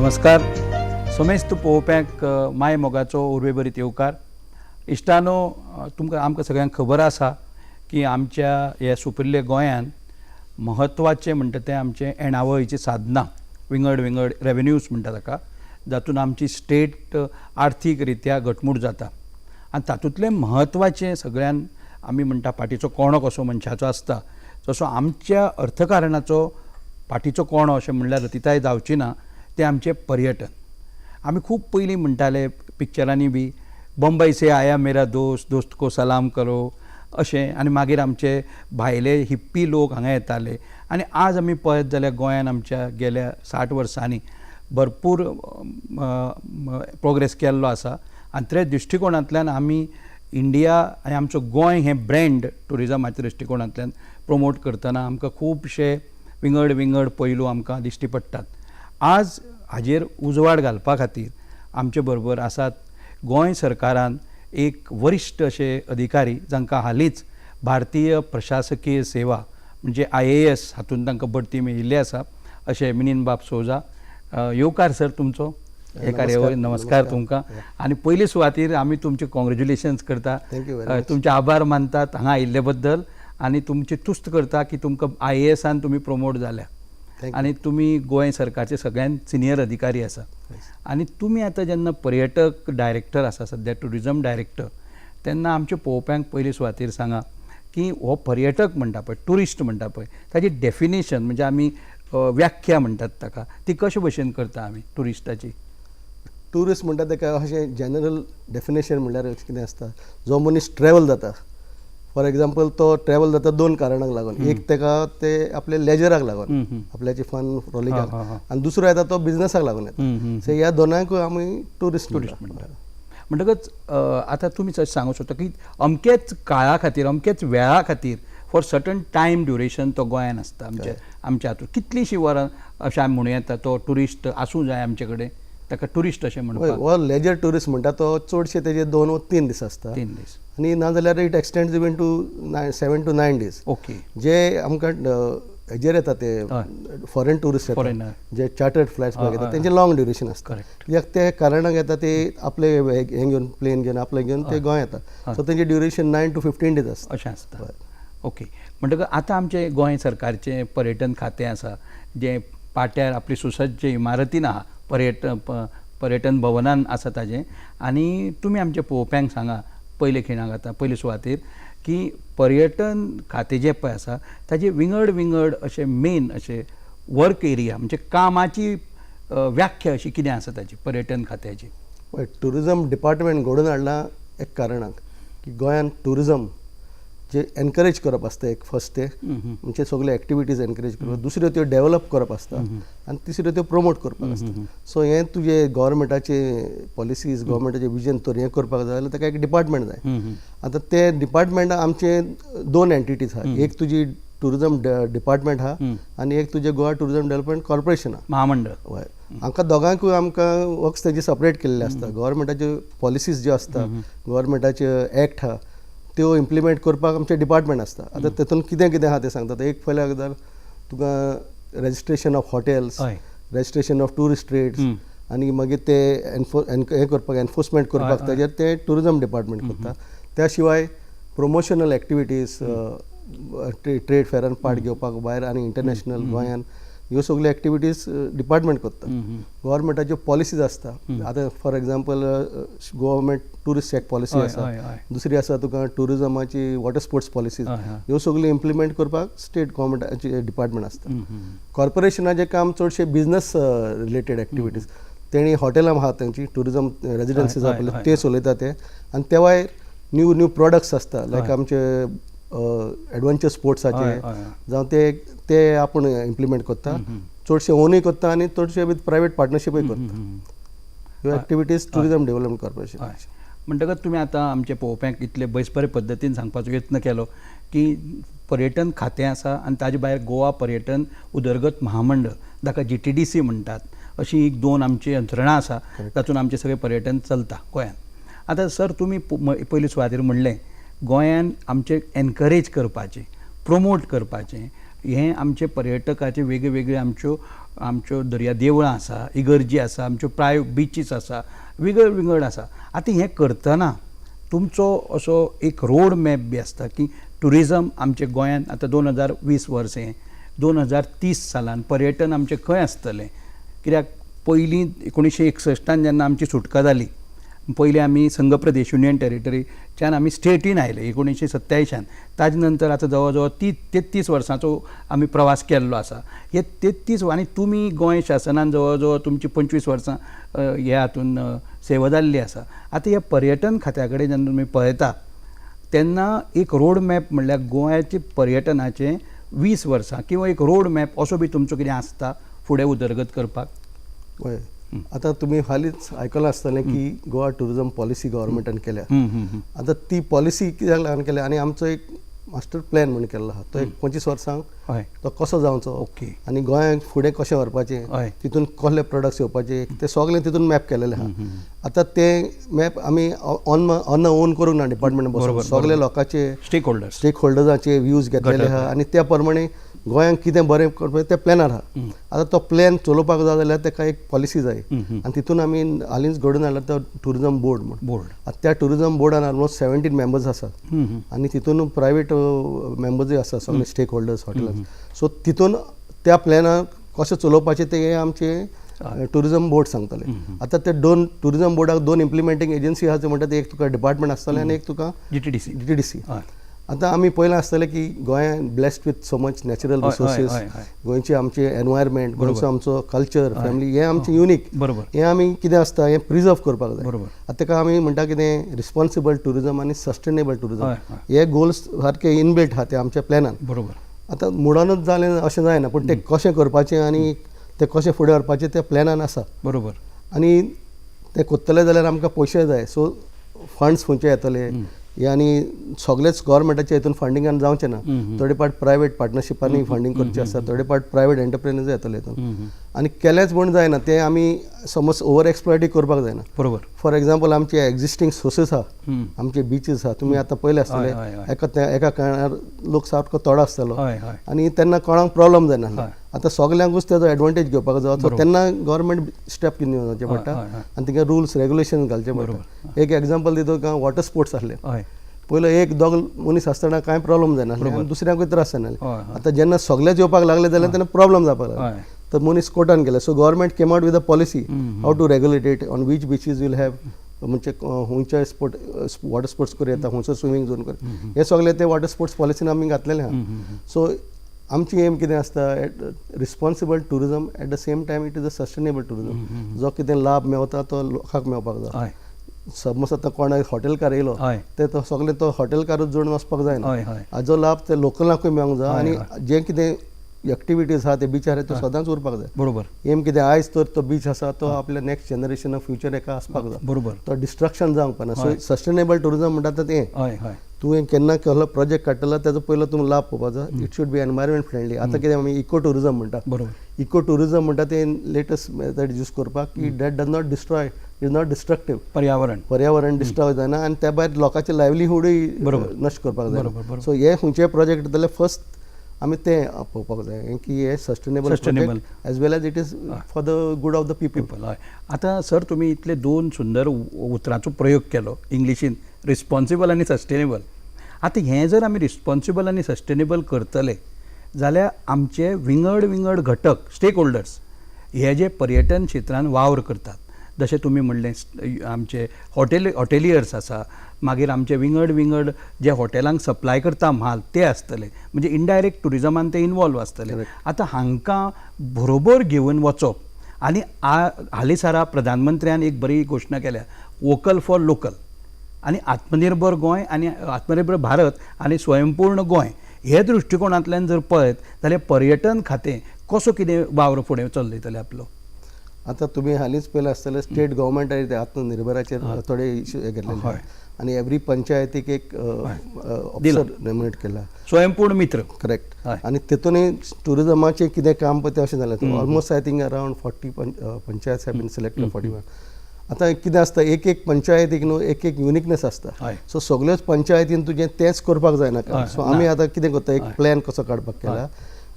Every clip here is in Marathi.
नमस्कार. सोमेस्त पळोवप्यांक माय मोगाचो उर्बे बरीत येवकार. इश्टानो, तुमकां आमकां सगळ्यांक खबर आसा की आमच्या ह्या सुपिल्ल्या गोंयांत महत्वाचें म्हणटा तें आमचें येणावळीचीं साधनां, विंगड विंगड रेवेन्यूज म्हणटा ताका, जातून आमची स्टेट आर्थीक रित्या घटमूट जाता. आनी तातूंतलें महत्वाचें सगळ्यान आमी म्हणटा फाटीचो कोणो कसो मनशाचो आसता, तसो आमच्या अर्थकारणाचो फाटीचो कोणो अशें म्हणल्यार रतिताय जावची ना, तें आमचें पर्यटन. आमी खूब पयलीं म्हणटाले पिक्चरांनी बी, बॉम्बे से आया मेरा दोस्त, दोस्त को सलाम करो अशें, आनी मागीर आमचे भायले हिप्पी लोक हांगा येताले. आनी आज आमी पळयत जाल्यार गोंयांत आमच्या गेल्या 60 वर्सांनी भरपूर प्रोग्रेस केल्लो आसा. आनी ते दृश्टिकोणांतल्यान आमी इंडिया आनी आमचो गोंय हें ब्रँड टुरिजमाच्या दृश्टिकोणांतल्यान प्रमोट करतना आमकां खुबशे विंगड विंगड पैलू आमकां दिश्टी पडटात. आज हाजेर उजवाड घालपा खातीर आमचे बरोबर आसात गोंय सरकारान एक वरिश्ठ अशे अधिकारी, जांकां हालींच भारतीय प्रशासकीय सेवा म्हणजे IAS हातूंत तांकां बडती मेळिल्ली आसा, अशें मिनीनबाब सोजा. येवकार सर तुमचो हे कार्यावळी. नमस्कार तुमकां. आनी पयले सुवातेर आमी तुमचे कॉंग्रेच्युलेशन्स करता, तुमचे आभार मानतात हांगा आयिल्ले बद्दल, आनी तुमची तुस्त करता की तुमकां IASान तुमी प्रमोट जाल्या आनी तुमी गोंय सरकारचे सगळ्यान सिनियर अधिकारी आसा. आनी तुमी आतां जेन्ना पर्यटक डायरेक्टर आसा, सद्या टुरिजम डायरेक्टर, तेन्ना आमच्या पळोवप्यांक पयले सुवातेर सांगा की हो पर्यटक म्हणटा पळय, टुरिस्ट म्हणटा पळय, ताची डेफिनेशन म्हणजे आमी व्याख्या म्हणटात ताका, ती कशे भशेन करता आमी टुरिस्टाची? टुरिस्ट म्हणटा ताका अशें जनरल डेफिनेशन म्हणल्यार कितें आसता, जो मनीस ट्रॅवल जाता, फॉर एग्जाम्पल तो ट्रॅवल जाता 2 कारणांक लागून. एक ताका ते आपल्या लेजराक लागून, आपल्याची फन फ्रोलिकाक, आनी दुसरो येता तो बिझनसाक लागून येता. सो ह्या दोनांकूय आमी टुरिस्ट म्हणटा. म्हणटकच आतां तुमी सांगूंक शकता की अमकेच काळा खातीर, अमकेच वेळा खातीर, फॉर सर्टन टायम ड्युरेशन तो गोंयांत आसता. आमच्या हातूंत कितलींशीं वरां अशें आमी म्हणूं येता तो टुरिस्ट आसूं जाय आमचे कडेन, ताका टुरिस्ट अशें म्हणपाक. हो लेजर टुरिस्ट म्हणटा तो चडशे तेजे 2 वा 3 दीस आसता. 3 दीस. आनी नाजाल्यार it extends even to 7 to 9 days. Okay. जे आमकां हेजेर येता ते फॉरेन टुरिस्ट येता, जे चार्टर्ड फ्लायट्स येतात, तेंचे लॉंग ड्युरेशन आसता. कित्याक ते कारणाक येता ते आपले हे घेवन, प्लेन घेवन, आपले घेवन ते गोंय येता. सो तेंचे ड्युरेशन 9 to 15 days आसता. अशें आसता. ओके. म्हणटकच आतां आमचें गोंय सरकारचें पर्यटन खातें आसा, जें पाट्यार आपली सुसज्ज इमारतीन आहा, पर्यटन भवनान आसा ताजें. आनी तुमी आमच्या पळोवप्यांक सांगा पयले खिणाक आतां पयले सुवातेर की पर्यटन खातें जें पळय आसा ताजे विंगड विंगड अशें मेन अशें वर्क एरिया म्हणजे कामाची व्याख्या अशी कितें आसा ताची पर्यटन खात्याची? टुरिजम डिपार्टमेंट घडोवन हाडला एक कारणाक की गोंयांत टुरिजम जे एनकरेज करप आसता, एक फर्स्ट ते म्हणजे सगळे एक्टिविटीज एनकरेज करप, दुसऱ्यो त्यो डेव्हलप करप आसता, आनी तिसऱ्यो त्यो प्रमोट करपाक आसता. सो हें तुजे गव्हर्मेंटाचे पॉलिसीज, गव्हर्मेंटाचे विजन तर हें करपाक जाय जाल्यार ताका एक डिपार्टमेंट जाय. आतां ते डिपार्टमेंटा आमचे 2 एंटिटीज आहा. एक तुजी टुरिजम डिपार्टमेंट आहा आनी एक तुजें गोवा टुरिजम डेव्हलपमेंट कॉर्पोरेशन आहा, महामंडळ. हय. हांकां दोगांकूय आमकां वर्क्स तेजे सपरेट केल्ले आसता. गव्हर्मेंटाच्यो पॉलिसीज ज्यो आसता, गव्हर्मेंटाचे एक्ट आहा, त्यो इम्प्लिमेंट करपाक आमचे डिपार्टमेंट आसता. आतां तेतून कितें कितें आहा तें सांगता. एक पयल्यार तुका registration of hotels, registration of tourist rates, आनी मागीर ते हें करपाक, एनफोर्समेंट करपाक ताजेर ते टुरिजम डिपार्टमेंट करता. त्या शिवाय promotional activities, trade Ferran part घेवपाक भायर आनी इंटरनॅशनल गोंयान, ह्यो सगळ्यो एक्टिविटीज डिपार्टमेंट करता. गव्हर्मेंटाच्यो पॉलिसीज आसता. आतां for example government tourist check policy आसा, दुसरी आसा तुका टुरिजमाची वॉटर स्पोर्ट्स पॉलिसीज, ह्यो सगळ्यो इम्प्लिमेंट करपाक स्टेट गव्हर्मेंटाचे डिपार्टमेंट आसता. कॉर्पोरेशनाचें काम चडशे बिझनस रिलेटेड एक्टिविटीज, तेणी हॉटेलां आहा तेंची टुरिजम रेजिडन्सीज आपले ते चलयता ते, आनी त्या भायर न्यू प्रॉडक्ट्स आसता, लायक आमचे एडवेंचर स्पोर्ट्साचे जावं ते आपूण इम्प्लिमेंट करता. चडशे ओनूय करता आनी चडशे विथ प्रायवेट पार्टनरशिपूय करता. ह्यो एक्टिविटीज टुरिजम डेव्हलपमेंट कॉर्पोरेशन. म्हणटकच तुमी आतां आमचे पळोवप्यांक इतले बरे पद्दतीन सांगपाचो यत्न केलो की पर्यटन खातें आसा आनी ताजे भायर गोवा पर्यटन उदरगत महामंडळ, जाका GTDC म्हणटात, अशी 2 आमची यंत्रणा आसा तातूंत आमचें सगळें पर्यटन चलता गोंयांत. आतां सर तुमी पयले सुवातेर म्हणलें गोंयांत आमचें एनकरेज करपाचें, प्रमोट करपाचें हे आमचे पर्यटकाचे वेगळे वेगळे आमच्यो दर्या देवळां आसा, इगर्जी आसा, आमच्यो बिचीस आसा, विंगड विंगड आसा. आतां हें करतना तुमचो असो एक रोड मॅप बी आसता की टुरिजम आमचे गोंयांत आतां 2020 वर्स हें 2030 सालान पर्यटन आमचें खंय आसतलें. कित्याक पयलीं 1961 जेन्ना आमची सुटका जाली, पयलीं आमी संघ प्रदेश युनियन टेरिटरीच्यान आमी स्टेटीन आयले 1927. ताजे नंतर आतां जवळ जवळ 33 वर्सांचो आमी प्रवास केल्लो आसा. हे 33 आनी तुमी गोंय शासनान जवळ जवळ तुमची 25 वर्सां हे हातून सेवा जाल्ली आसा. आतां हे पर्यटन खात्या कडेन जेन्ना तुमी पळयता तेन्ना एक रोड मॅप म्हणल्यार गोंयाचे पर्यटनाचे 20 वर्सां किंवा एक रोड मॅप असो बी तुमचो कितें आसता फुडें उदरगत करपाक. हय, आतां तुमी हालींच आयकलां आसतलें की गोवा टुरिजम पॉलिसी गव्हर्मेंटान केल्या. आतां ती पॉलिसी कित्याक लागून केल्या आनी आमचो एक मास्टर प्लॅन म्हणून केल्लो आहा तो एक 25 वर्सांक हय तो कसो जावचो ओके आनी गोंयांक फुडें कशें व्हरपाचें, हय तितून कसले प्रोडक्ट्स येवपाचे तें सगळें तितून मॅप केलेलें आहा. आतां तें मॅप आमी ऑन ओन करूंक ना डिपार्टमेंट बसून, सगळे लोकांचे स्टेक होल्डर्स स्टेक होल्डर्साचे व्ह्यूज घेतलेले आहा आनी त्या प्रमाणे गोंयांक कितें बरें करपाचें तें प्लॅनार आहा. आतां तो प्लॅन चलोवपाक जाय जाल्यार ताका एक पॉलिसी जाय आनी तितून आमी हालींच घडोवन हाडला तो टुरिजम बोर्ड म्हणून. बोर्ड आतां त्या टुरिजम बोर्डान ऑलमोस्ट 17 मेंबर्स आसात आनी तितून प्रायवेट मेंबर्सूय आसा सगळे स्टेक होल्डर्स हॉटेलांत. सो तितून त्या प्लॅनार कशें चलोवपाचें तें आमचे टुरिजम बोर्ड सांगतले. आतां ते टुरिजम बोर्डाक 2 इम्प्लिमेंटींग एजन्सी आसा म्हणटा ते एक तुका डिपार्टमेंट आसतलें आनी एक तुका DTDC. आतां आमी पयलें आसतलें की गोंयान blessed with so much natural resources, गोंयचे आमचे एनवायरमेंट, गोंयचो आमचो कल्चर, फॅमिली हें आमचें युनीक. हें आमी कितें आसता हें प्रिजर्व करपाक जाय. आतां ताका आमी म्हणटा कितें रिस्पॉन्सिबल टुरिजम आनी सस्टेनेबल टुरिजम हे गोल्स सारके इनबिल्ट आहा ते आमच्या प्लॅनान. आतां मुडानूच जालें अशें जायना, पूण तें कशें करपाचें आनी तें कशें फुडें व्हरपाचें त्या प्लॅनान आसा. आनी तें कोत्तलें जाल्यार आमकां पयशे जाय. सो फंड्स खंयचे येतले हे आनी सगळेच गव्हर्मेंटाचे हितून फंडिंगान जावचें ना. थोडे पार्ट प्रायवेट पार्टनरशिपांनी फंडिंग करचें आसता, थोडे पार्ट प्रायवेट एंटरप्रेन्यूर्स येतले हितून. आनी केलेंच म्हूण जायना, तें आमी समज ओवर एक्सप्लॉयटूय करपाक जायना. फॉर एग्जाम्पल आमचे एक्झिस्टींग सोर्सीस आहा, आमचे बिचीस आहा, तुमी आतां पयले आसतले एका काळार लोक सारको तोडो आसतालो आनी तेन्ना कोणाक प्रॉब्लम जायना. आतां सगल्यांकूच तेजो एडवांटेज घेवपाक जाय. सो तेन्ना गव्हर्मेंट स्टेप घेवचे पडटा आनी तिका रुल्स रेग्युलेशन घालचे पडटा. एक एग्जाम्पल दिता तुका, वॉटर स्पोर्ट्स आसले पयलो एक दोग मनीस आसतना कांय प्रॉब्लम जायना, दुसऱ्यांकूय त्रास जायना. आतां जेन्ना सगळेच येवपाक लागले जाल्यार तेन्ना प्रॉब्लम जावपाक लागले. तर मनीस कोर्टान गेले. So government came out with a policy how to regulate it, on which beaches will have म्हणजे खंयचे वॉटर स्पोर्ट्स करूं येता, खंयचो स्विमींग झोन करूं, हे सगळे ते वॉटर स्पोर्ट्स पॉलिसीन आमी घातलेले आहा. सो आमची एम कितें आसता, responsible tourism eight the same time it is a sustainable tourism. जो कितें लाभ मेवता तो लोकांक मेवपाक जाय. समज आतां कोणाक हॉटेलकार येयलो ते तो सगळे तो हॉटेलकारूच जोडून वचपाक जायना. हाजो लाभ ते लोकलांकूय मेळोंक जाय आनी जें कितें एक्टिविटीज आहा ते बिचार त्यो सदांच उरपाक जाय. एम कितें आयज तर तो बीच आसा तो आपल्या नेक्स्ट जनरेशनाक फ्युचर एका आसपाक जाय. तो डिस्ट्रक्शन जावंक पाना. सो सस्टेनेबल टुरिजम म्हणटा तें तुवें केन्ना कसलो प्रोजेक्ट काडटलो तेजो पयलो तुमी लाभ पळोवपाक जाय. It should be environment friendly. आतां कितें आमी इको टुरिजम म्हणटा, इको टुरिजम म्हणटा तें लेटस्ट मेथड यूज करपाक की that does not destroy, is not destructive. पर्यावरण डिस्ट्रॉय जायना आनी त्या भायर लोकांचे लायव्हलीहूडूय नश्ट करपाक जाय. सो हे खंयचे प्रोजेक्ट येतले फर्स्ट आमी तें पळोवपाक जाय की हे sustainable as well as it is for the good of the people. आतां सर तुमी इतले 2 सुंदर उतरांचो प्रयोग केलो इंग्लिशीन, रिस्पॉन्सिबल आनी सस्टेनेबल. आतां हें जर आमी रिस्पॉन्सिबल आनी सस्टेनेबल करतले जाल्यार आमचे विंगड विंगड घटक स्टेक होल्डर्स हे जे पर्यटन क्षेत्रान वावर करतात, जशें तुमी म्हणलें आमचे हॉटेलियर्स आसा, मागीर आमचे विंगड विंगड जे हॉटेलांक सप्लाय करता म्हाल ते आसतले, म्हणजे इनडायरेक्ट टुरिजमान ते इनवॉल्व आसतले. आतां हांकां बरोबर घेवन वचप आनी हालींसरा प्रधानमंत्र्यान एक बरी घोशणा केल्या, वोकल फॉर लोकल आनी आत्मनिर्भर गोंय आनी आत्मनिर्भर भारत आनी स्वयंपूर्ण गोंय हे दृश्टिकोनांतल्यान जर पळयत जाल्यार पर्यटन खातें कसो कितें वावर फुडें चलयतले आपलो. आतां तुमी हालींच पयलें आसतलें स्टेट गव्हर्मेंटान आत्मनिर्भराचेर थोडे इश्यू घेतलेले आनी एवरी पंचायतीक एक ऑफिसर नॉमिनेट केला, स्वयंपूर्ण मित्र. करेक्ट. आनी तितूनय टुरिजमाचें कितें काम पळय तें अशें जालें. Almost I think around 40 panchayat have been selected 41. आतां कितें आसता, एक पंचायतीक न्हू एक युनिकनेस आसता. सो सगळ्योच पंचायतीन तुजें तेंच करपाक जायना. सो आमी आतां कितें करता, एक प्लॅन कसो काडपाक केला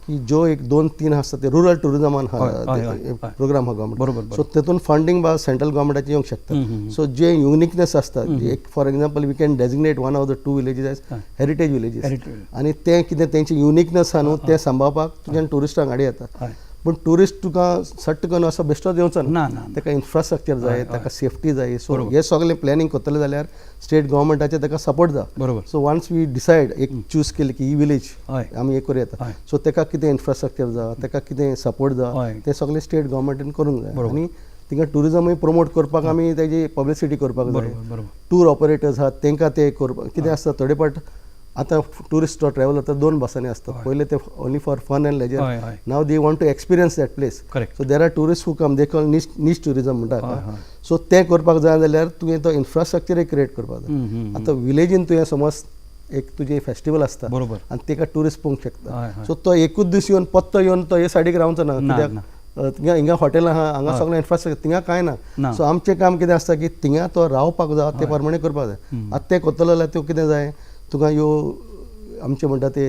की जो एक 2-3 आसता ते रुरल टुरिजमान हय. प्रोग्राम हा गव्हर्मेंट बरोबर. सो तेतून फंडिंग बा सेंट्रल गव्हर्मेंटाचे येवंक शकता. सो जे युनिकनेस आसता एक for example we can designate one of the 2 villages as heritage villages आनी ते कितें तेंचे युनिकनेस आहा न्हू तें सांबाळपाक तुज्यान टुरिस्टांक हाडी येता. पूण टुरिस्ट तुका सट्ट करून असो बेश्टोच येवचो ना. ताका इन्फ्रास्ट्रक्चर जाय, ताका सेफ्टी जाय. सो हे सगळें प्लॅनिंग करतले जाल्यार स्टेट गव्हर्मेंटाचे ताका सपोर्ट जाय. बरोबर. सो वन्स वी डिसायड एक चूज केले की ही विलेज आमी एक करूं येता. सो ताका कितें इन्फ्रास्ट्रक्चर जाय, ताका कितें सपोर्ट जाय तें सगळें स्टेट गव्हर्मेंटान करूंक जाय. आनी थिंगा टुरिजमूय प्रमोट करपाक आमी तेजी पब्लिसिटी करपाक जाय. टूर ऑपरेटर्स आहात तांकां ते करपाक कितें आसता थोडे फावट आतां टुरिस्ट ट्रॅव्हल जाता 2 बसांनी आसता. पयले ते only for fun and leisure. Now they want to experience that place. So there are tourist who come they call niche tourism म्हणटा. सो तें करपाक जाय जाल्यार तुवें तो इन्फ्रास्ट्रक्चर क्रिएट करपाक जाय. आतां विलेजीन तुवें समज एक तुजें फेस्टिवल आसता आनी ताका टुरिस्ट पळोवंक शकता. सो तो एकूच दीस येवन पत्तो येवन तो हे सायडीक रावचो ना. कित्याक थिंगा हिंगा हॉटेलां आहा, हांगा सगळें इन्फ्रास्ट्रक्चर थिंगा कांय ना. सो आमचें काम कितें आसता की थिंगा तो रावपाक जाय ते प्रमाणे करपाक जाय. आतां तें करतलो जाल्यार त्यो कितें जाय तुका ह्यो आमचे म्हणटा ते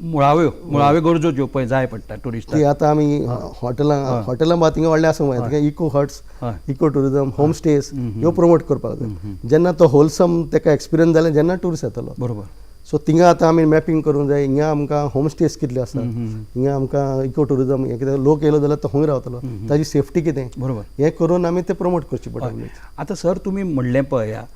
मुळाव्यो गरजो ज्यो पळय जाय पडटा टुरिस्ट ती आतां आमी हॉटेलां बा थिंगा व्हडलें आसूंक जाय. थिंगा eco huts, eco tourism, home stays ह्यो प्रमोट करपाक जाय. जेन्ना तो होलसम ताका एक्सपिरियन्स जालें जेन्ना टुरिस्ट येतलो. बरोबर. सो थिंगा आतां आमी मॅपींग करूंक जाय. हिंगा आमकां होम स्टेज कितले आसता, हिंगा आमकां इको टुरिजम हें कितें लोक येयलो जाल्यार तो खंय रावतलो, ताजी सेफ्टी कितें बरोबर हें करून आमी तें प्रमोट करची पडटलें. आतां सर तुमी म्हणलें पळया,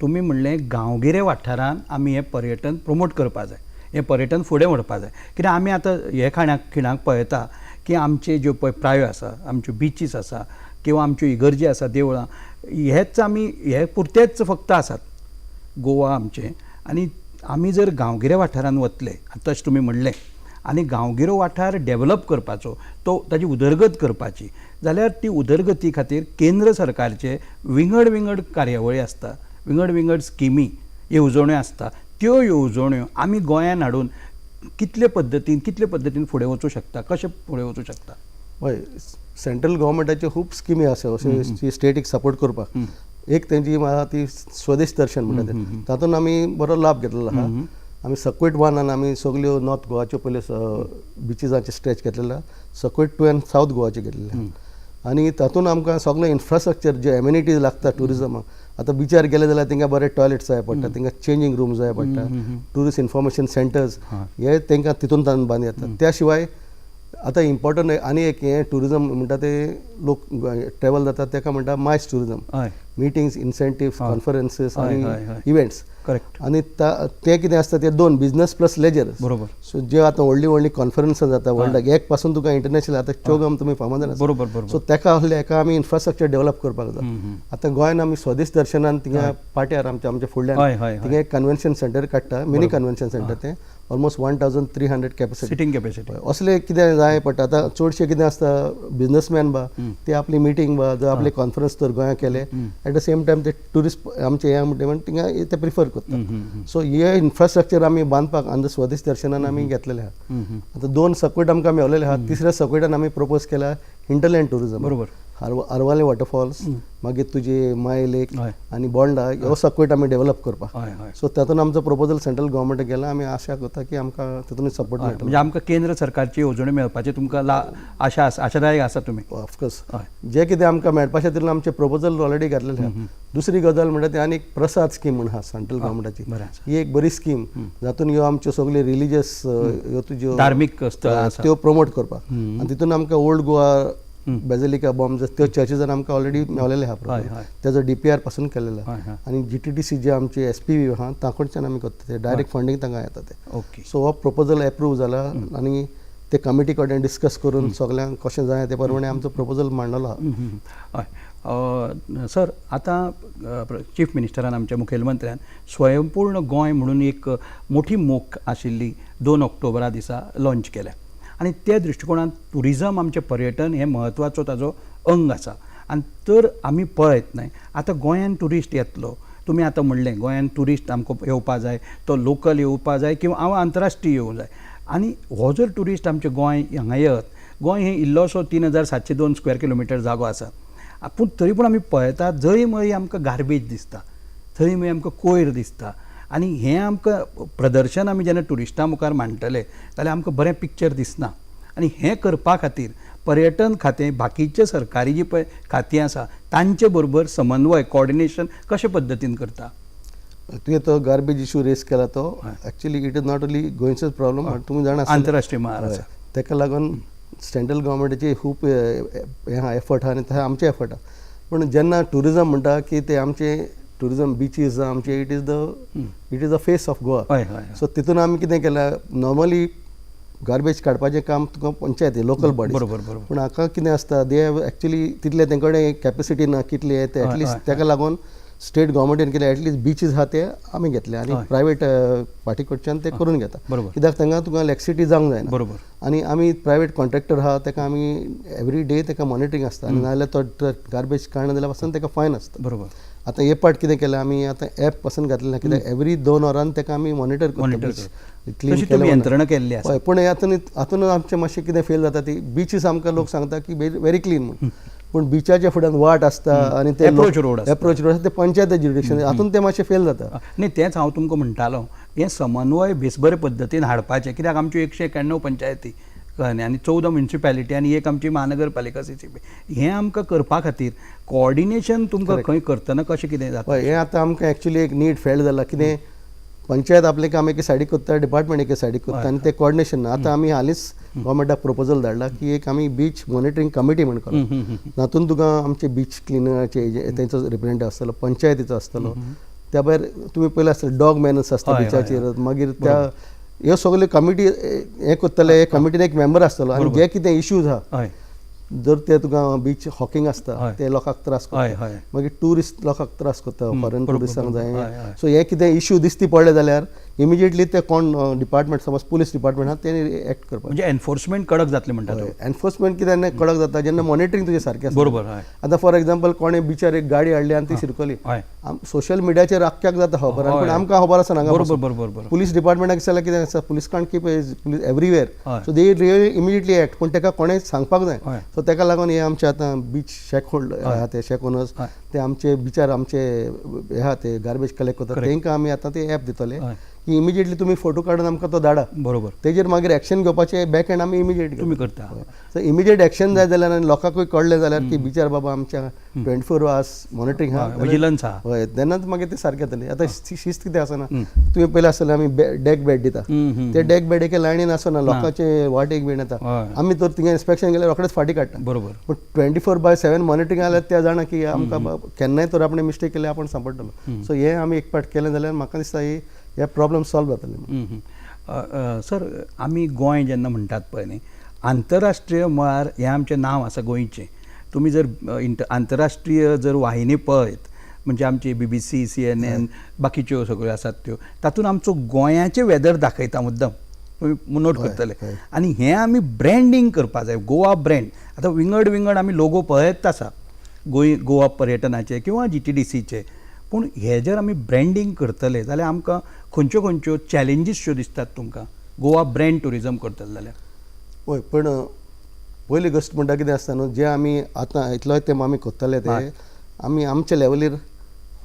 तुमी म्हणलें गांवगिरे वाठारांत आमी हें पर्यटन प्रमोट करपा जाय, हें पर्यटन फुडें व्हरपा जाय. कित्याक आमी आतां हे खिणाक पळयता की आमचे ज्यो पळय प्रायो आसा, आमच्यो बिचीस आसा किंवा आमच्यो इगर्जी आसा, देवळां, हेच आमी हे पुरतेच फक्त आसात गोवा आमचें. आनी आमी जर गांवगिऱ्या वाठारांत वतले तशें तुमी म्हणलें आनी गांवगिरो वाठार डेवलप करपाचो, ताची उदरगत करपाची जाल्यार ती उदरगती खातीर केंद्र सरकारचे विंगड कार्यावळी आसता, विंगड स्किमी येवजण्यो आसता. त्यो येवजण्यो आमी गोंयांत हाडून कितले पद्दतीन फुडें वचूं शकता, कशें फुडें वचूं शकता? हय, सेंट्रल गव्हर्मेंटाच्यो खूब स्किमी आसा अशें स्टेटीक सपोर्ट करपाक. एक तेंची म्हाका ती स्वदेश दर्शन म्हणटा तें, तातूंत आमी बरो लाभ घेतलेलो आहा. आमी सकवेट 1 आनी आमी सगल्यो नॉर्थ गोवाच्यो पयले बिचीसांचे स्ट्रेच घेतलेलो, सकवेट 2 आनी सावथ गोवाचे घेतलेले. आनी तातूंत आमकां सगळें इन्फ्रास्ट्रक्चर जे एम्युनिटीज लागता टुरिजमाक. आतां बिचार गेले जाल्यार थिंगा बरे टॉयलेट्स जाय पडटा, थिंगा चेंजींग रूम्स जाय पडटा, टुरिस्ट इन्फॉर्मेशन सेंटर्स हे तांकां तितूंत बांदूं येता. त्या शिवाय आतां इम्पॉर्टंट आनी एक हें टुरिजम म्हणटा ते लोक ट्रॅव्हल जाता ताका म्हणटा मायस टुरिजम. मिटिंग्स, इन्सेंटिव्स, कॉन्फरन्सीस आनी इव्हेंट्स. करेक्ट. आनी ते कितें आसता ते 2 बिजनस प्लस लेजर. बरोबर. सो जे आतां व्हडली कॉन्फरन्सां जाता वर्ल्डाक, एक पासून तुका इंटरनॅशनल आतां चोगम तुमी फामाद आसा. बरोबर. सो ताका असले हाका आमी इन्फ्रास्ट्रक्चर डेवलप करपाक जाय. आतां गोंयान आमी स्वदेश दर्शनान थिंगा पाट्यार आमच्या फुडल्यान थिंगा एक कन्वेन्शन सेंटर काडटा, मिनी कन्वेन्शन सेंटर. तें ऑलमोस्ट 1300 कॅपॅसिटी, सिटींग कॅपॅसिटी. असले कितें जाय पडटा. आतां चडशे कितें आसता बिजनसमॅन बा ते आपली मिटींग बा जावं आपले कॉन्फरन्स तर गोंया केले एट द सेम टायम ते टुरिस्ट आमचे हे म्हणटा थिंगा ते प्रिफर करता. सो हे इन्फ्रास्ट्रक्चर आमी बांदपाक आनी स्वदेश दर्शनान आमी घेतलेले आहा. आतां 2 सकवेट आमकां मेवलेले आहा. तिसऱ्या सकवेटान आमी प्रपोज केला हिंटरलँड टुरिजम. बरोबर. अरवाले वॉटरफॉल्स, मागीर तुजे माय लेक आनी बोंडा ह्यो सकवेट आमी डेवलप करपाक. सो तातूंत आमचो प्रपोजल सेंट्रल गव्हर्मेंटाक गेला. आमी आशा करता की आमकां तातूंत सपोर्ट मेळटलो. म्हणजे आमकां केंद्र सरकारची येवजण्यो मेळपाची तुमकां आशादायक आसा तुमी? ऑफकोर्स. जे कितें आमकां मेळपाचें तितून आमचे प्रपोजल ऑलरेडी घातलेले आहा. दुसरी गजाल म्हणटा ती आनी एक प्रसाद स्कीम म्हण आहा सेंट्रल गव्हर्मेंटाची. ही एक बरी स्कीम जातून ह्यो आमच्यो सगल्यो रिलिजियस ह्यो तुज्यो धार्मीक स्थळां त्यो प्रमोट करपाक. आनी तितून आमकां ओल्ड गोवा बेझिलिका बॉम्ब त्यो चर्चीजान आमकां ऑलरेडी मेवलेले आहा. तेजो DPR पासून केलेलो आहा. आनी GTTC जे आमचे SPV आहा ताकडच्यान आमी करता ते डायरेक्ट फंडींग तांकां येता ते. ओके. सो हो प्रपोजल एप्रूव जाला आनी ते कमिटी कडेन डिस्कस करून सगल्यांक कशें जाय ते प्रमाणे आमचो प्रपोजल मांडलेलो आहा. हय सर, आतां चीफ मिनिस्टरान आमच्या मुखेलमंत्र्यान स्वयंपूर्ण गोंय म्हणून एक मोठी मोख आशिल्ली 2 ऑक्टोबरा दिसा लॉन्च केल्या. आनी त्या दृश्टिकोणान टुरिजम आमचें पर्यटन हें म्हत्वाचो ताजो अंग आसा. आनी तर आमी पळयत न्हय आतां गोंयान टुरिस्ट येतलो, तुमी आतां म्हणलें गोंयान टुरिस्ट आमकां येवपा जाय, तो लोकल येवपा जाय किंवा आंतरराष्ट्रीय येवंक जाय. आनी हो जर टुरिस्ट आमचें गोंय हांगा येत, गोंय हें इल्लोसो 3702 स्क्वेअर किलोमिटर जागो आसा. पूण तरी पूण आमी पळयता जंय मळी आमकां गार्बेज दिसता, थंय मळी आमकां कोयर दिसता. आनी हें आमकां प्रदर्शन आमी जेन्ना टुरिस्टां मुखार मांडटले जाल्यार आमकां बरें पिक्चर दिसना. आनी हें करपा खातीर पर्यटन खातें बाकीचे सरकारी जी पळय खातीं आसा तांचे बरोबर समन्वय कोऑर्डिनेशन कशे पद्दतीन करता. तुवें तो गार्बेज इशू रेस केला तो actually it is not only गोंयचोच प्रॉब्लम बट तुमी जाणा आंतरराष्ट्रीय मळार आसा. ताका लागून सेंट्रल गव्हर्मेंटाचे खूब एफर्ट आहा आनी ते आमचे एफर्ट आहा. पूण जेन्ना टुरिजम म्हणटा की ते आमचे टुरिजम बिचीज आमचे it is the face of Goa. हय हय सो तितून आमी कितें केलां नॉर्मली गार्बेज काडपाचें काम तुका पंचायती लोकल बॉडी बरोबर बरोबर पूण हाका कितें आसता दे हॅव एक्चुली तितले तेंकडे कॅपेसिटी ना कितली ते एटलिस्ट ताका लागून स्टेट गव्हर्मेंटान केले एटलिस्ट बिचीज आहा ते आमी घेतले आनी प्रायवेट पार्टी कडच्यान ते करून घेता. बरोबर. कित्याक तांकां तुका इलेक्ट्रिसिटी जावंक जायना. बरोबर. आनी आमी प्रायवेट कॉन्ट्रॅक्टर आहा ताका आमी एवरी डे ताका मॉनिटरींग आसता आनी नाजाल्यार तो गार्बेज काडना जाल्यार पासून ताका फायन आसता. बरोबर. आतां हे पार्ट कितें केलें आमी आतां एप पासून घातलें ना कित्याक एवरी 2 वरान ताका आमी मॉनिटर तशी तुमी यंत्रणा केल्ली आसा. हय पूण हातून आमचें मातशें कितें फेल जाता ती बीचीस आमकां लोक सांगता की व्हेरी क्लीन म्हणून पूण बिचाच्या फुड्यान वाट आसता आनी ते एप्रोच रोड आसता. एप्रोच रोड आसता ते पंचायत जुडिक्शन हातून ते मातशें फेल जाता. न्ही तेंच हांव तुमकां म्हणटालो हें समन्वय बेसबरे पद्दतीन हाडपाचें कित्याक आमच्यो 191 पंचायती कळ्ळें आनी 14 म्युनिसिपॅलिटी आनी एक आमची महानगरपालिका CCP हें आमकां करपा खातीर कोऑर्डिनेशन तुमकां खंय करतना कशें कितें जाता. हय हें आतां आमकां एक्चुली एक नीड फेल्ड जाला कितें पंचायत आपलें काम एके सायडीक करता डिपार्टमेंट एके सायडीक करता आनी ते कोऑर्डिनेशन ना. आतां आमी हालींच गव्हर्मेंटाक प्रपोजल धाडला की एक आमी बीच मॉनिटरींग कमिटी म्हणून करूं. तातूंत तुका आमचे बीच क्लिनराचे तेंचो रिप्रेझेंटेटिव्ह आसतलो पंचायतीचो आसतलो. त्या भायर तुमी पयलें आसतलें डॉग मॅनर्स आसता बिचाचेर मागीर त्या ह्यो सगल्यो कमिटी हें करतले हे कमिटीन एक मेंबर आसतलो आनी जे कितें इश्यूज आहा जर ते तुका बीच हॉकिंग आसता ते लोकांक त्रास करता मागीर टुरिस्ट लोकांक त्रास करता फॉरेन टुरिस्टांक जाय. सो हे कितें इश्यू दिसती पडले जाल्यार इमिजिएटली ते कोण डिपार्टमेंट समज पुलीस डिपार्टमेंट आहा तेणी एक्ट करपाक म्हणजे एनफोर्समेंट कडक जातलें म्हणटा. एनफोर्समेंट कितें कडक जाता जेन्ना मॉनिटरींग तुजें सारकें आसता. बरोबर. आतां फॉर एक्झाम्पल कोणें बिचार एक गाडी हाडली आनी ती शिरकली सोशल मिडियाचेर आख्याक जाता खबर पूण आमकां खबर आसा बरोबर बरोबर. पुलीस डिपार्टमेंटाक जाल्यार कितें आसा police can't keep police everywhere so they really immediately act पूण ताका कोणें सांगपाक जाय. सो ताका लागून हे आमचे आतां बीच शेक होल्डर आहा ते शेक ओनर्स ते आमचे बिचार आमचे हे आहा ते गार्बेज कलेक्ट करतात तांकां आमी आतां ते एप दितले की इमिजिएटली तुमी फोटो काडून आमकां तो धाडा. बरोबर. तेजेर मागीर एक्शन घेवपाचे बॅक एंड आमी इमिजिएट तुमी करता. सो इमिजिएट एक्शन जाय जाल्यार आनी लोकांकूय कळ्ळें जाल्यार की बिचार बाबा आमच्या 24 hours मॉनिटरींग आहा विजिलन्स आहा. हय तेन्नाच मागीर ते सारकें जातलें. आतां शिस्त कितें आसना तुवें पयलें आसतलें आमी डेक बेड दिता ते डेक बेड एके लायनीन आसना लोकांचे वाटेक बीन येता आमी तर थिंगा इन्स्पेक्शन गेल्यार रोखडेच फाटीं काडटा. बरोबर. पूण 24/7 मॉनिटरींग जाल्यार ते जाणा की आमकां केन्नाय तर आपणे मिस्टेक केल्यार आपण सांपडटलो. सो हें आमी एक पाट केलें जाल्यार म्हाका दिसता हे प्रॉब्लम सॉल्व जातले. सर आमी गोंय जेन्ना म्हणटात पळय न्ही आंतरराष्ट्रीय मळार हें आमचें नांव आसा गोंयचें. तुमी जर आंतरराष्ट्रीय जर वाहिनी पळयत म्हणजे आमची BBC CNN बाकीच्यो सगळ्यो आसात त्यो तातूंत आमचो गोंयाचें वेदर दाखयता मुद्दम तुमी नोट करतले. आनी हें आमी ब्रँडींग करपा जाय गोवा ब्रँड. आतां विंगड आमी लोगो पळयत आसा गोवा पर्यटनाचे किंवा GTDCचे पूण हे जर आमी ब्रँडींग करतले जाल्यार आमकां खंयच्यो चॅलेंजीस दिसतात तुमकां गोवा ब्रँड टुरिजम करतले जाल्यार. हय पण पयली गोश्ट म्हणटा कितें आसता न्हू जे आमी आतां इतलोय तें आमी करतले ते आमी आमच्या लेवलीर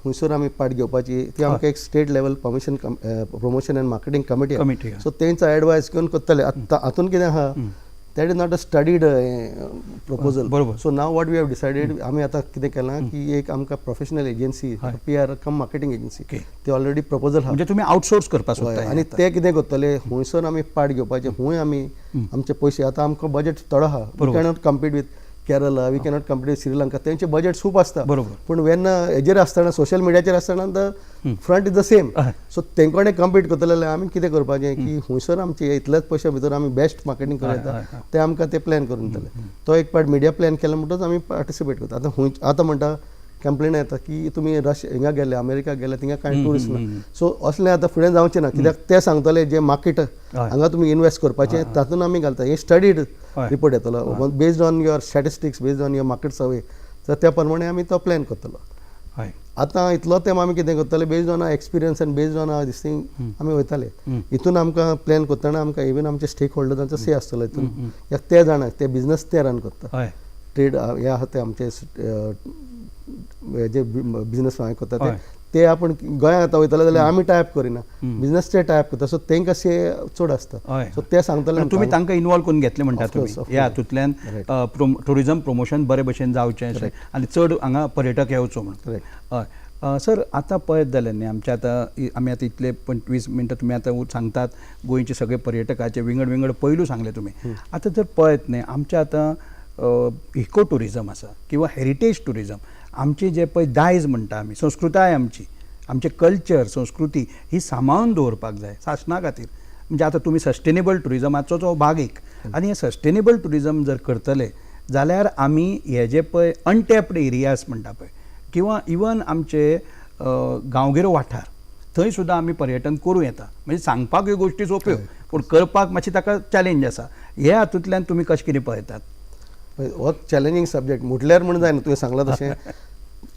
खंयसर आमी पार्ट घेवपाची ती आमकां एक state level promotion and marketing committee so तेंचो एडवायस घेवन करतले. आतां हातून कितें आहा that is not a studied proposal. बरोबर. So now what we have decided आमी आतां कितें केलां की एक आमकां professional agency PR cum marketing agency ते ऑलरेडी प्रपोजल आहा म्हणजे तुमी आउटसोर्स करपाक सोदता. आनी ते कितें करतले खंयसर आमी पार्ट घेवपाचे खंय आमी आमचे पयशे आतां आमकां बजेट थोडो आहा we cannot compete with Kerala we cannot compete with Sri Lanka तेंचे बजेट खूब आसता. बरोबर. पूण वेन हेजेर आसतना सोशल मिडियाचेर आसतना the front is the same. So तेंकोडे कम्पीट करतले जाल्यार आमी कितें करपाचें की खंयसर आमचे इतल्याच पयशा भितर आमी बेस्ट मार्केटींग करता ते आमकां ते प्लॅन करून दितले. तो एक पार्ट मिडिया प्लॅन केला म्हणटच आमी पार्टिसिपेट करता. आतां म्हणटा कंप्लेन येता की तुमी हिंगा गेले अमेरिका गेले थिंगा कांय टुरिस्ट ना. सो असलें आतां फुडें जावचें ना कित्याक ते सांगतले जे मार्केट हांगा तुमी इन्वेस्ट करपाचें तातूंत आमी घालता. हे स्टडीड रिपोर्ट येतलो based on your statistics based on your market सर्वे तर त्या प्रमाणे आमी तो प्लॅन करतलो. आतां इतलो तें आमी कितें करतले बेस्ड ऑन एक्सपिरियन्स आनी बेस्ड ऑन दिस थिंग आमी वयताले. हितून आमकां प्लॅन करतना आमकां इवन आमचे स्टेक होल्डरांचो से आसतलो हितून ते जाणा ते बिझनस ते रन करता. ट्रेड हे आहा ते आमचे जे बिझनस हांवें करता हय. ते आपण गोंयांत आतां वयतले जाल्यार आमी टायप करिना, बिझनस ते टायप करता, सो तेंकां से चड आसता. हय. सो ते सांगतले पण तुम्ही तांकां इन्वॉल्व करून घेतले म्हणटा Of course, तुमी of ह्या course. हातूंतल्यान टुरिजम प्रमोशन बरे भशेन जावचें अशें आनी चड हांगा पर्यटक येवचो म्हणून. Correct. हय सर, आतां पळयत जाल्यार न्ही आमचे आतां आमी आतां इतले 25 मिनटां तुमी आतां सांगतात गोंयचे सगळे पर्यटकाचे विंगड विंगड पैलू सांगले तुमी. आतां जर पळयत न्ही आमचे आतां इको टुरिजम आसा किंवा हेरिटेज टुरिजम, आमचे जे पळय दायज म्हणटा आमी, संस्कृताय आमचे कल्चर संस्कृती ही सांबाळून दवरपाक जाय शासना खातीर. म्हणजे आतां तुमी सस्टेनेबल टुरिजमाचो जो भाग एक, आनी हे सस्टेनेबल टुरिजम जर करतले जाल्यार आमी हे जे पळय अनटॅप्ड एरियाज म्हणटा पळय किंवा इवन आमचे गांवगिरो वाठार थंय सुद्दां आमी पर्यटन करूं येता. म्हणजे सांगपाक ह्यो गोश्टी सोंप्यो पूण करपाक मातशी ताका चॅलेंज आसा. हे हातूंतल्यान तुमी कशें कितें पळयतात? हो चॅलेंजींग सब्जेक्ट म्हटल्यार म्हणून जायना, तुवें सांगलां तशें.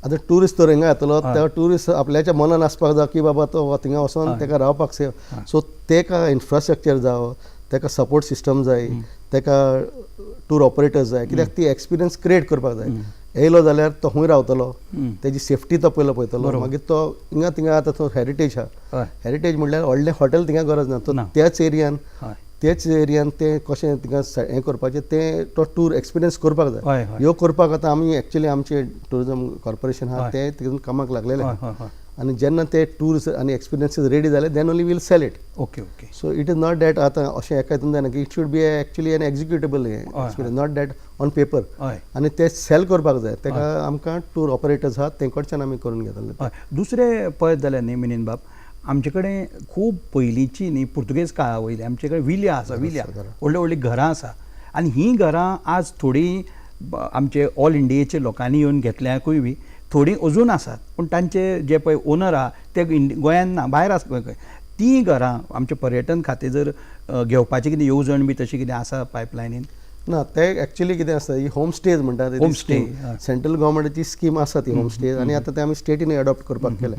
आतां ट्युरिस्ट तो हिंगा येतलो, तो ट्युरिस्ट आपल्याच्या मनान आसपाक जाय की बाबा तो थिंगा वचोन ताका रावपाक सेव. सो तेका इन्फ्रास्ट्रक्चर जावो, तेका सपोर्ट सिस्टम जाय, तेका टूर ऑपरेटर्स जाय, कित्याक ती एक्सपिरियन्स क्रिएट करपाक जाय. येयलो जाल्यार तो खंय रावतलो, तेजी सेफ्टी तो पयलो पळयतलो, मागीर तो हिंगा थिंगा आतां तो हेरिटेज आहा, हेरिटेज म्हणल्यार व्हडलें हॉटेल थिंगा गरज ना, तो त्याच एरियान ते कशें थिंगा हें करपाचें तें तो टूर एक्सपिरियन्स करपाक जाय. ह्यो करपाक आतां आमी एक्चुअली आमचे टुरिजम कॉर्पोरेशन आहा ते तितून कामाक लागलेले. आनी जेन्ना ते टूर्स आनी एक्सपिरियन्सीस रेडी जाले then only will sell it. Okay okay. So it is not that आतां अशें एका हितून जायना की it should be actually an executable experience, not that on paper. आनी ते सेल करपाक जाय तेका आमकां टूर ऑपरेटर्स आहात ते कडच्यान आमी करून घेतले. दुसरें पळयत जाल्यार न्ही मिनीन बाब, आमचे कडेन खूब पयलींची न्ही पुर्तुगेज काळा वयली आमचे कडेन विल्या आसा, विल्या व्हडलीं व्हडलीं घरां आसा. आनी हीं घरां आज थोडीं आमचे ऑल इंडियेचे लोकांनी येवन घेतल्याकूय बी थोडीं अजून आसात, पूण तांचे जे पळय ओनर आहा ते गोंयांत ना, भायर आसा. तीं घरां आमचे पर्यटन खातें जर घेवपाचें कितें येवजण बी तशी कितें आसा पायपलायनीन? ना, ते एक्चुअली कितें आसता, ही होम स्टेज म्हणटात, होम स्टे सेंट्रल गव्हर्मेंटाची स्कीम आसा ती होम स्टेज, आनी आतां ते आमी स्टेटीन एडॉप्ट करपाक केले.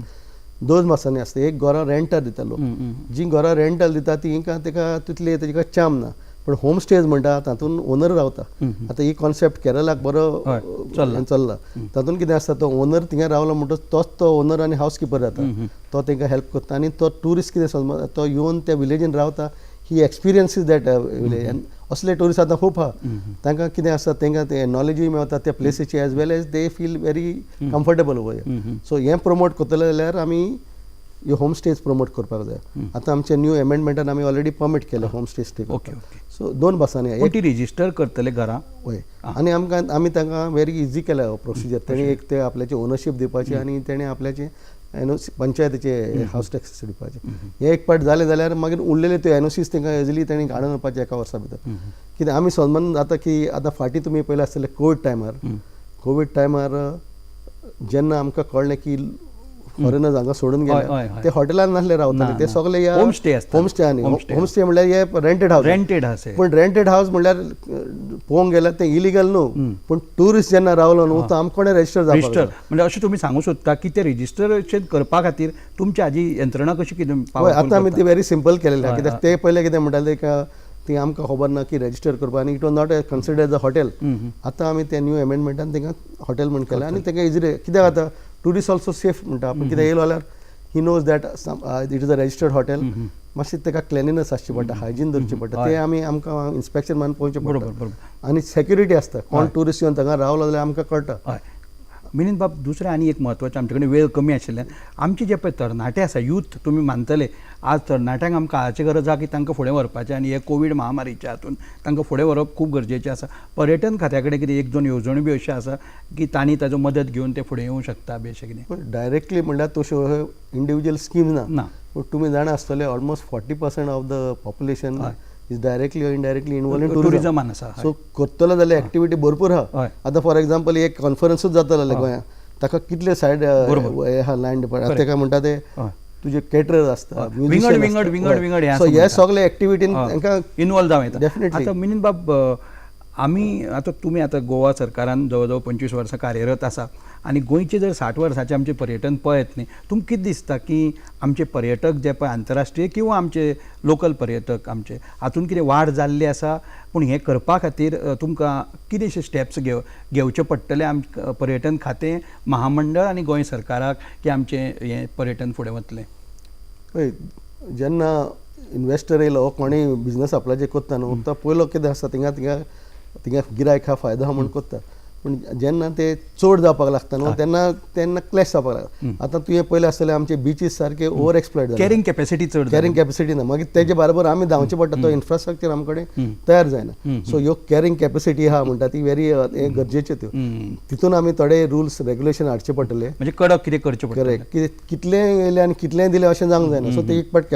2 मासांनी आसता. एक घरां रेंटल दिता लोक, जीं घरां रेंटल दिता ती तेका तितली तेका चाम ना, पण होम स्टेज म्हणटा तातूंत ओनर रावता. आतां ही कॉन्सेप्ट केरलाक बरो चल्ला. तातूंत कितें आसता, तो ओनर थिंगा रावलो म्हणटच तोच तो ओनर आनी हावसकीपर जाता, तो तांकां हेल्प करता. आनी तो ट्युरिस्ट कितें समज तो येवन त्या विलेजीन रावता, ही एक्सपिरियन्सीस दॅट विलेज. आनी असले ट्युरिस्ट आतां खूब आहा, तांकां कितें आसता तांकां ते नॉलेजूय मेळटा त्या प्लेसीची, as well as they feel very comfortable over. So हें प्रमोट करतले जाल्यार आमी ह्यो होम स्टेज प्रमोट करपाक जाय. आतां आमच्या न्यू एमेंडमेंटान आमी ऑलरेडी परमीट केले home stay stay. Okay okay. So 2 भासांनी एक रिजिस्टर करतले घरां. हय. आनी आमी तांकां व्हेरी इजी केला हो प्रोसिजर. तेणी एक ते आपल्याचे ओनरशीप दिवपाची आनी तेणे आपल्याचे पंचायतीचे हावस टॅक्स दिवपाचे. हे एक पाट जालें जाल्यार मागीर उरलेले त्यो एनओसीज तांकां इजिली तेणी काडून वचपाचे एका वर्सा भितर. कित्याक आमी समज आतां की आतां फाटीं तुमी पयलें आसतलें कोवीड टायमार जेन्ना आमकां कळ्ळें की फॉरेनर्स हांगा सोडून गेले, ते हॉटेलान नासले रावताले, ते सगळे home stay homestay. Home stay म्हणल्यार हे रेंटेड हावस. पण रेंटेड हावस म्हणल्यार पळोवंक गेल्यार ते इलिगल न्हू, पण ट्युरिस्ट जेन्ना रावलो न्हू तो आमकोणे रजिस्टर रजिस्टर म्हणजे अशें तुमी सांगूं सोदता की ते रजिस्ट्रेशन करपा खातीर तुमची हाजी यंत्रणा कशी कितें? आतां आमी ती व्हेरी सिंपल केलेली, कित्याक ते पयलें कितें म्हणटाले का ती आमकां खबर ना की रजिस्टर करपा, आनी it was not considered as a hotel. आतां आमी त्या न्यू एमेंडमेंटान तांकां हॉटेल म्हण केलें आनी तांकां इजिली. कित्याक आतां ट्युरिस्ट ऑल्सो सेफ म्हणटा आपूण, कित्याक येयलो जाल्यार he knows that it is a registered hotel. मातशी ताका क्लिनिनेस आसची पडटा, हायजीन धरची पडटा, ते आमी आमकां इन्स्पेक्शन मारून पळोवचें पडटा. आनी सेक्युरिटी आसता, कोण ट्युरिस्ट येवन थंय रावलो जाल्यार आमकां कळटा. मिनीन बाब, दुसरें आनी एक म्हत्वाचें, आमचे कडेन वेळ कमी आशिल्ल्यान आमचे जे पळय तरणाटे आसा, यूथ तुमी मानतले, आज तरणाट्यांक आमकां हाची गरज आसा की तांकां फुडें व्हरपाचें, आनी हे कोवीड महामारीच्या हातूंत तांकां फुडें व्हरप खूब गरजेचें आसा. पर्यटन खात्या कडेन कितें 1-2 येवजण्यो बी अश्यो आसा की तांणी ताजो मदत घेवन ते फुडें येवंक शकता बी अशें कितें? पण डायरेक्टली म्हणल्यार तश्यो इंडिविज्युअल स्कीम ना. पूण तुमी जाणा आसतले almost 40% of the population is directly or indirectly involve in टुरिजमान आसा. सो करतलो जाल्यार एक्टिविटी भरपूर आहा. आतां फॉर एग्जाम्पल एक कॉन्फरन्सूच जाता जाल्यार गोंयांत ताका कितले सायड हा लँड ताका म्हणटा ते तुजे केटरर्स आसता, विंगड सो हे सगळे एक्टिविटीन तांकां इनवॉल्व जावं येता. डेफिनेटली. आतां मिनीन बाब, आमी आतां तुमी आतां गोवा सरकारान जवळ जवळ 25 वर्सां कार्यरत आसा आनी गोंयचे जर 60 वर्सांचे आमचे पर्यटन पळयत न्ही तुमकां कितें दिसता की आमचे पर्यटक जे पळय आंतरराष्ट्रीय किंवा आमचे लोकल पर्यटक आमचे हातूंत कितें वाड जाल्ली आसा पूण हें करपा खातीर तुमकां कितेंशे स्टेप्स घेवचे पडटले पर्यटन खातें महामंडळ आनी गोंय सरकाराक की आमचें हें पर्यटन फुडें वतलें. पळय जेन्ना इन्वेस्टर येयलो कोणूय बिजनस आपल्याचें करता न्हू तो पयलो कितें आसता थिंगा गिरायक हा फायदो हा म्हणून करता पूण जेन्ना ते चड जावपाक लागता न्हू तेन्ना क्लॅश जावपाक लागता. आतां तुवें पयलें आसतलें आमचे बिचीस सारके ओवर एक्सप्लॉयट जाले, कॅरिंग कॅपेसिटी चड कॅरिंग कॅपेसिटी ना, मागीर तेजे बरोबर आमी धांवचें पडटा, तो इन्फ्रास्ट्रक्चर आमचे कडेन तयार जायना. सो ह्यो कॅरिंग कॅपेसिटी आहा म्हणटा ती व्हेरी गरजेच्यो त्यो. तितून आमी थोडे रुल्स रेग्युलेशन हाडचे पडटले. म्हणजे कडक कितें करचें पडटलें. करेक्ट, कितलें येयलें आनी कितलें दिलें अशें जावंक जायना. सो ते एक पाट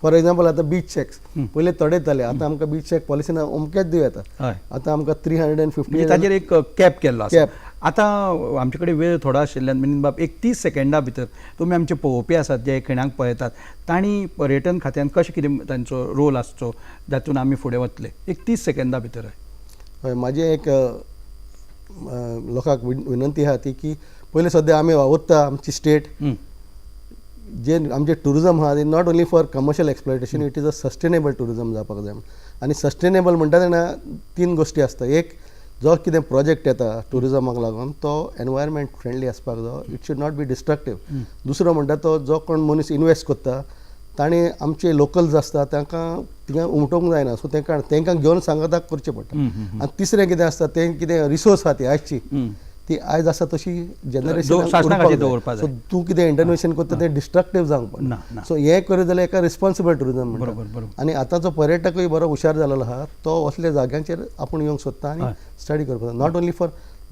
फॉर एग्जाम्पल आतां बीच चॅक्स पयलीं थोडे जाले, आतां आमकां बीच चॅक पॉलिसीन अमकेच दिवं येता. आतां आमकां 350 ताजेर एक कॅप केल्लो आसा. आतां आमचे कडेन वेळ थोडो आशिल्ल्यान मिनीन बाब एक 30 सेकंदां भितर तुमी आमचे पळोवपी आसात जे खिणाक पळयतात तांणी पर्यटन खात्यान कशें कितें तांचो रोल आसचो जातून आमी फुडें वतले, एक 30 सेकंदां भितर. हय, म्हाजें एक लोकांक विनंती आहा ती की पयलीं सद्या आमी वावुरता आमची स्टेट जे आमचे टुरिजम आहा not only for commercial exploitation, it is a sustainable tourism जावपाक जाय. आनी सस्टेनेबल म्हणटा तेन्ना 3 गोश्टी आसता. एक, जो कितें प्रोजेक्ट येता टुरिजमाक लागून तो एनवायरमेंट फ्रेंडली आसपाक जाय, इट शूड नॉट बी डिस्ट्रक्टीव. दुसरो म्हणटा तो जो कोण मनीस इन्वेस्ट करता ताणें आमचे लोकल्स आसता तांकां थिंगा उमटोवंक जायना, सो तांकां घेवन सांगाताक करचें पडटा. आनी तिसरें कितें आसता तें कितें रिसोर्स आहा ती आयजची ती आयज आसा तशी जनरेशन. सो तूं कितें इंटरवेन्शन करता तें डिस्ट्रक्टीव जावंक पडना. सो हें करीत जाल्यार एका रिस्पॉन्सिबल टुरिजम म्हणटा. आनी आतांचो पर्यटकूय बरो हुशार जाल्लो आहा, तो असल्या जाग्यांचेर आपूण येवंक सोदता आनी स्टडी करपाक. नॉट ओन्ली फॉर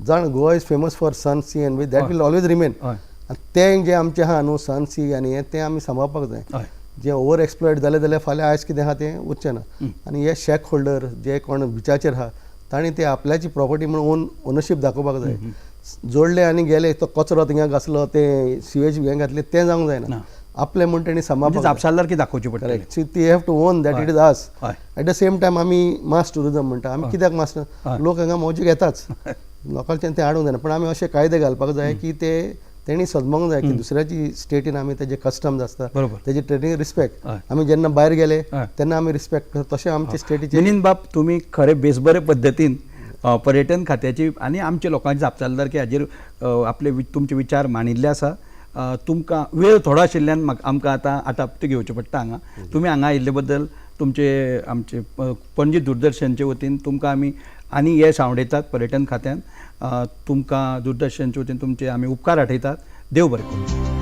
जाण Goa is famous for sun, sea and beach, that will always remain. आनी तें जें आमचें आहा न्हू सन, सी आनी हें तें आमी सांबाळपाक जाय. जें ओवर एक्सप्लॉयट जालें जाल्यार फाल्यां आयज कितें आहा तें उरचें ना. आनी हे शॅक होल्डर जे कोण बिचाचेर आहा तांणी ते आपल्याची प्रॉपर्टी म्हणून ओनरशीप दाखोवपाक जाय. जोडले आनी गेले तो कचरो थिंगा घासलो ते सिवेज हें घातलें तें जावंक जायना. आपलें म्हण तेणी सांबाळपाक जापसालदारकी दाखोवची पडटली. ती have to own that it is us. At the same time आमी मास टुरिजम म्हणटा. आमी कित्याक मास, लोक हांगा मौजीक येताच, लोकांचें तें हाडूंक जायना. पूण आमी अशे कायदे घालपाक जाय की ते तेणी सजमोंक जाय की दुसऱ्याची स्टेटीन आमी तेजे कस्टम्स आसता तेजे ट्रेडींग रिस्पेक्ट. आमी जेन्ना भायर गेले तेन्ना आमी रिस्पेक्ट करता, तशें आमचे स्टेटीचे. मिनीन बाब तुमी खरे बेसबरे पद्दतीन पर्यटन खात्याची आनी आमच्या लोकांची जापसालदारकी हाजेर आपले तुमचे विचार मांडिल्ले आसा. तुमकां वेळ थोडो आशिल्ल्यान आमकां आतां आटापती घेवचें पडटा हांगा. तुमी हांगा आयिल्ले बद्दल तुमचे आमचे पणजी दूरदर्शनचे वतीन तुमकां आमी आनी हे सांवडयतात पर्यटन खात्यान. तुमकां दूरदर्शनचे वतीन तुमचे आमी उपकार आठयतात. देव बरें करूं.